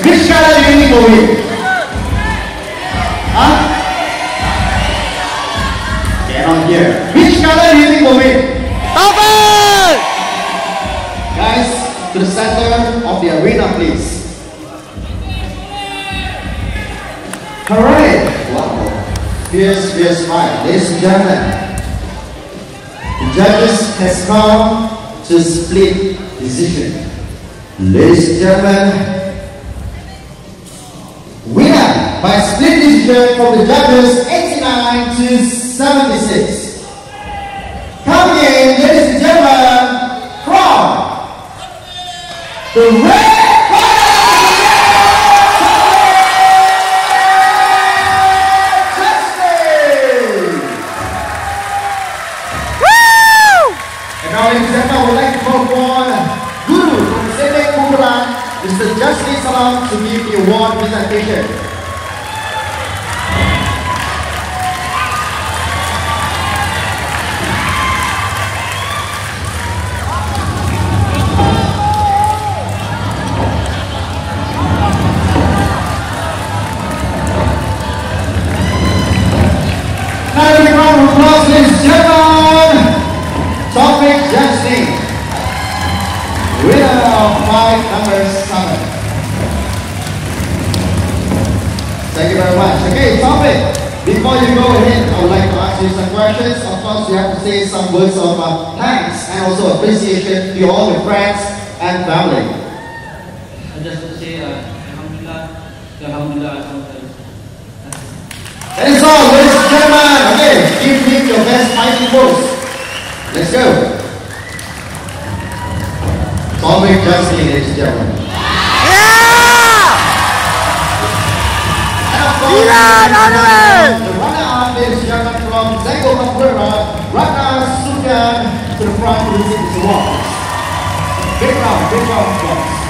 Which color do you think will win? Huh? Cannot hear. Which color do you think will win? Open! Guys, to the center of the arena, please. Alright. Wow. Fierce fight. Ladies and gentlemen, the judges has come to split decision. Ladies and gentlemen, winner by split decision from the judges 89 to 76. Coming in, ladies and gentlemen, from the red I would like to call upon Guru from Sebek Kumpulan, Mr. Jasri Salam, to give the award presentation. Now, a round of applause, ladies and gentlemen. Taufik Jasri, winner of fight number 7. Thank you very much. Okay, Taufik, before you go ahead, I would like to ask you some questions. Of course, you have to say some words of thanks and also appreciation to all your friends and family. I just want to say, Alhamdulillah, Alhamdulillah. That is all, ladies and gentlemen. Okay, give him your best fighting pose. Let's go. Taufik Jasri, ladies and gentlemen. Yeah! And of course, the runner-up, ladies and gentlemen, from Zengo Mampura, Ratna Sufyan, to the front to receive this award. Big round of applause.